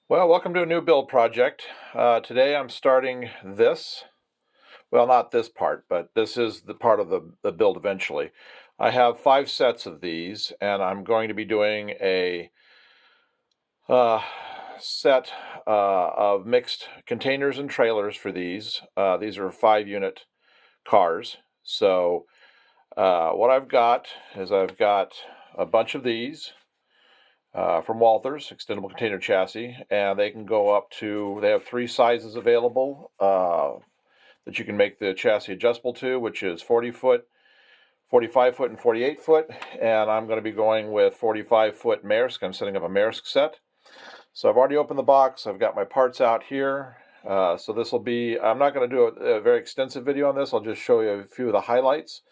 Well, welcome to a new build project. Today I'm starting this. Well, not this part, but this is the part of the build eventually. I have 5 sets of these, and I'm going to be doing a uh, set of mixed containers and trailers for these. These are 5-unit cars. So what I've got is I've got a bunch of these. From Walthers, extendable container chassis, and they can go up to, they have 3 sizes available that you can make the chassis adjustable to, which is 40 foot, 45 foot, and 48 foot. And I'm going to be going with 45 foot Maersk. I'm setting up a Maersk set. So I've already opened the box. I've got my parts out here. So this will be, I'm not going to do a very extensive video on this. I'll just show you a few of the highlights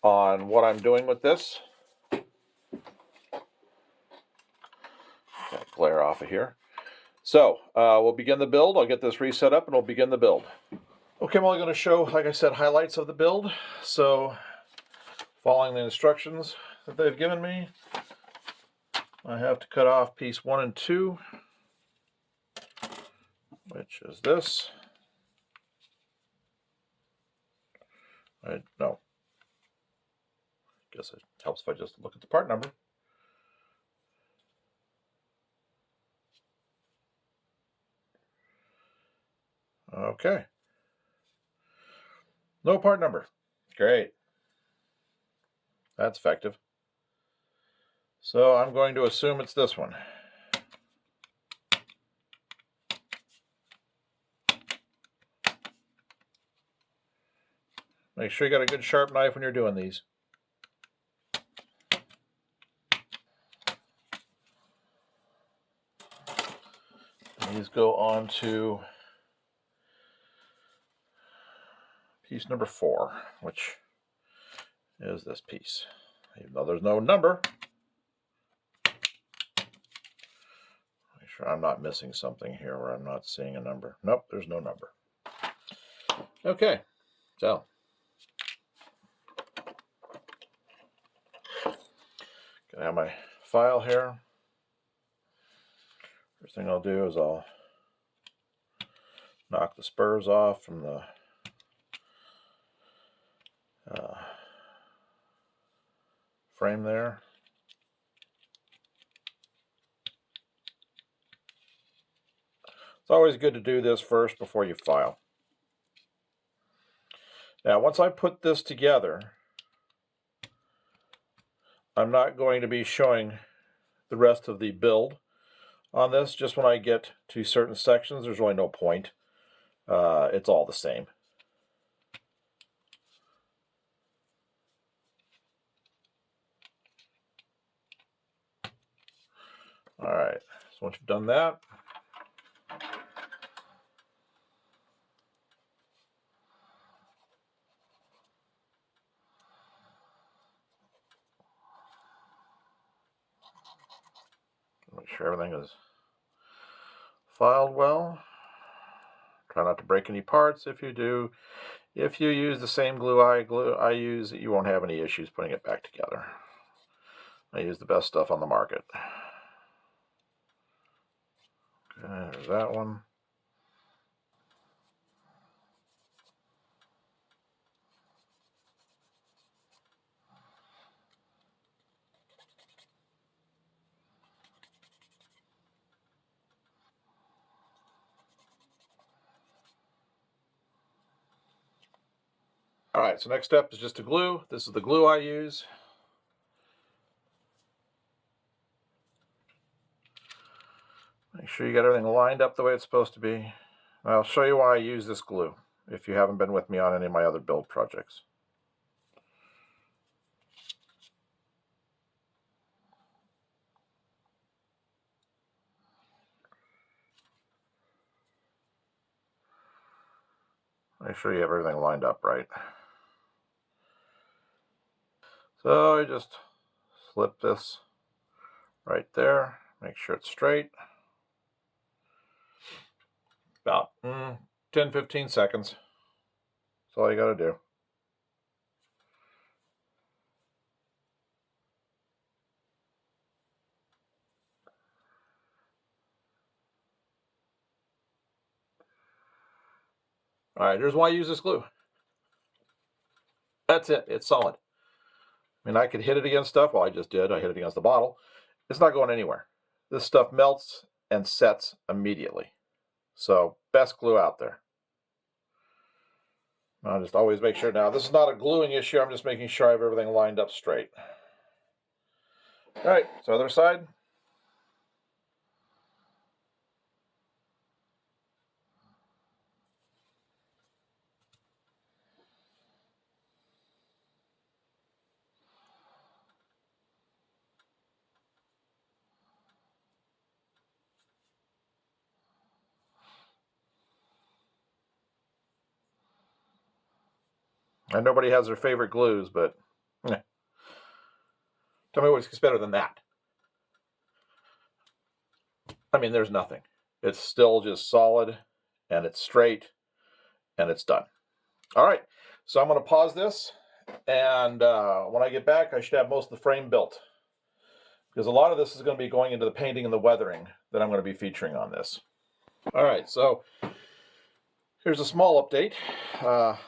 on what I'm doing with this. Got glare off of here. So we'll begin the build. I'll get this reset up and we'll begin the build. Okay, I'm only going to show, like I said, highlights of the build. So following the instructions that they've given me, I have to cut off piece 1 and 2, which is this. No. Guess it helps if I just look at the part number. Okay. No part number. Great. That's effective. So I'm going to assume it's this one. Make sure you got a good sharp knife when you're doing these. These go on to piece number 4, which is this piece. Even though there's no number, make sure I'm not missing something here where I'm not seeing a number. Nope, there's no number. Okay, so gonna have my file here. First thing I'll do is I'll knock the spurs off from the frame there. It's always good to do this first before you file. Now, once I put this together, I'm not going to be showing the rest of the build on this. Just when I get to certain sections, there's really no point. It's all the same. All right, so once you've done that, make sure everything is filed well. Try not to break any parts. If you do, if you use the same glue I use, you won't have any issues putting it back together. I use the best stuff on the market. Okay, there's that one. All right, so next step is just to glue. This is the glue I use. Make sure you get everything lined up the way it's supposed to be. I'll show you why I use this glue if you haven't been with me on any of my other build projects. Make sure you have everything lined up right. So I just slip this right there. Make sure it's straight. About 10-15 seconds. That's all you got to do. All right, here's why I use this glue. That's it. It's solid. I mean, I could hit it against stuff. Well, I just did. I hit it against the bottle. It's not going anywhere. This stuff melts and sets immediately. So, best glue out there. I'll just always make sure. Now, this is not a gluing issue. I'm just making sure I have everything lined up straight. All right, so other side. And nobody has their favorite glues, but tell me what's better than that. I mean, there's nothing. It's still just solid, and it's straight, and it's done. All right, so I'm going to pause this, and when I get back, I should have most of the frame built, because a lot of this is going to be going into the painting and the weathering that I'm going to be featuring on this. All right, so here's a small update.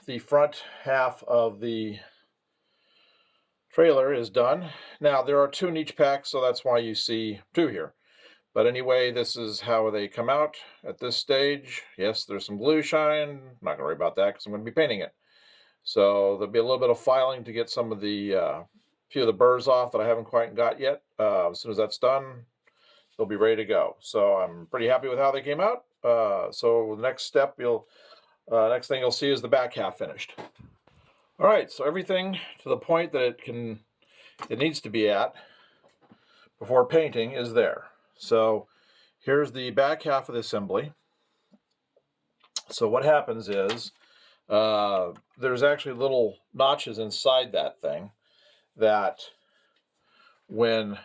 The front half of the trailer is done. Now, there are 2 in each pack, so that's why you see 2 here. But anyway, this is how they come out at this stage. Yes, there's some glue shine. I'm not going to worry about that because I'm going to be painting it. So there'll be a little bit of filing to get some of the few of the burrs off that I haven't quite got yet. As soon as that's done, they'll be ready to go. So I'm pretty happy with how they came out. So the next step, next thing you'll see is the back half finished. All right, so everything to the point that it needs to be at before painting is there. So here's the back half of the assembly. So what happens is there's actually little notches inside that thing that when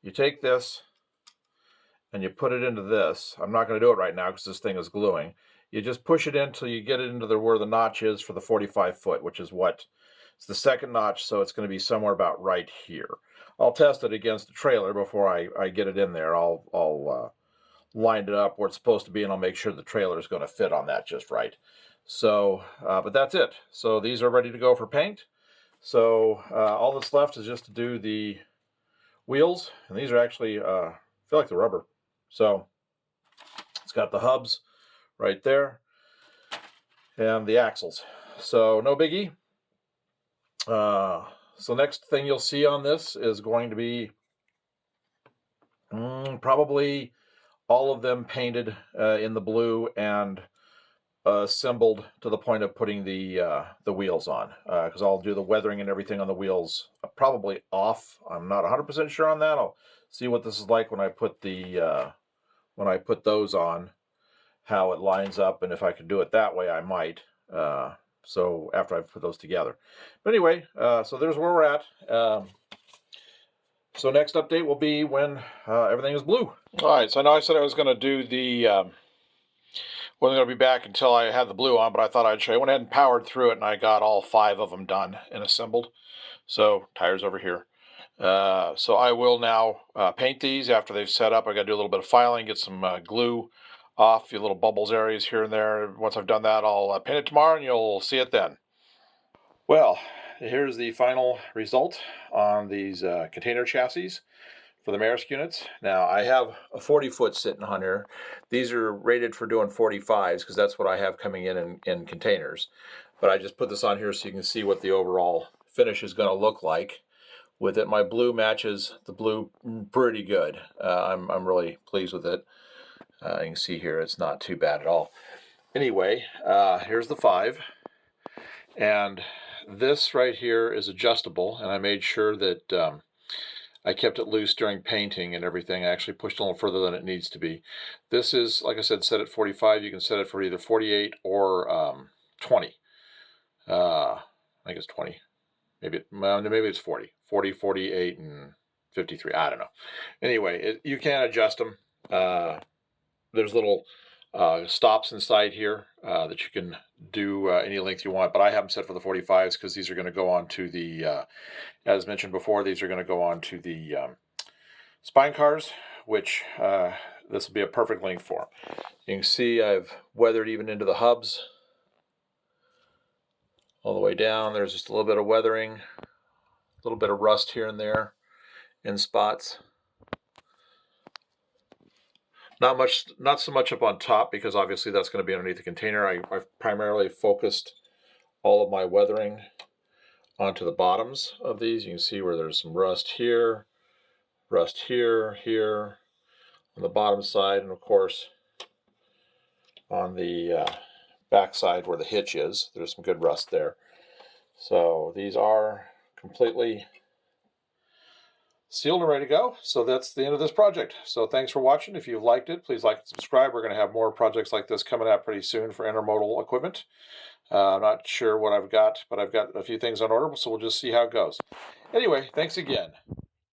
you take this and you put it into this, I'm not going to do it right now because this thing is gluing. You just push it in until you get it into where the notch is for the 45 foot, which is it's the second notch, so it's going to be somewhere about right here. I'll test it against the trailer before I get it in there. I'll line it up where it's supposed to be, and I'll make sure the trailer is going to fit on that just right. So, but that's it. So these are ready to go for paint. So all that's left is just to do the wheels, and these are actually, I feel like the rubber. So it's got the hubs right there and the axles. So no biggie. So next thing you'll see on this is going to be probably all of them painted in the blue and assembled to the point of putting the wheels on, because I'll do the weathering and everything on the wheels probably off. I'm not 100% sure on that. I'll see what this is like when I put those on, how it lines up, and if I could do it that way, I might. So after I've put those together. But anyway, so there's where we're at. So next update will be when everything is blue. All right, so I know I said I was going to do the, wasn't going to be back until I had the blue on, but I thought I'd show you. I went ahead and powered through it, and I got all 5 of them done and assembled. So tires over here. So I will now paint these after they've set up. I got to do a little bit of filing, get some glue off, a few little bubbles areas here and there. Once I've done that, I'll paint it tomorrow, and you'll see it then. Well, here's the final result on these container chassis for the Maersk units. Now, I have a 40-foot sitting on here. These are rated for doing 45s because that's what I have coming in containers. But I just put this on here so you can see what the overall finish is going to look like with it. My blue matches the blue pretty good. I'm really pleased with it. You can see here it's not too bad at all. Anyway, here's the 5. And this right here is adjustable, and I made sure that I kept it loose during painting and everything. I actually pushed a little further than it needs to be. This is, like I said, set at 45. You can set it for either 48 or 20. I think it's 20. Maybe it's 40. 40, 48, and 53. I don't know. Anyway, you can adjust them. There's little stops inside here that you can do any length you want, but I have them set for the 45s because these are going to go on to the, as mentioned before, these are going to go on to the spine cars which this will be a perfect length for. You can see I've weathered even into the hubs all the way down. There's just a little bit of weathering, a little bit of rust here and there in spots. Not so much up on top, because obviously that's going to be underneath the container. I've primarily focused all of my weathering onto the bottoms of these. You can see where there's some rust here, here, on the bottom side, and of course on the back side where the hitch is, there's some good rust there. So these are completely sealed and ready to go. So that's the end of this project. So thanks for watching. If you've liked it, please like and subscribe. We're going to have more projects like this coming out pretty soon for intermodal equipment. I'm not sure what I've got, but I've got a few things on order, so we'll just see how it goes. Anyway, thanks again.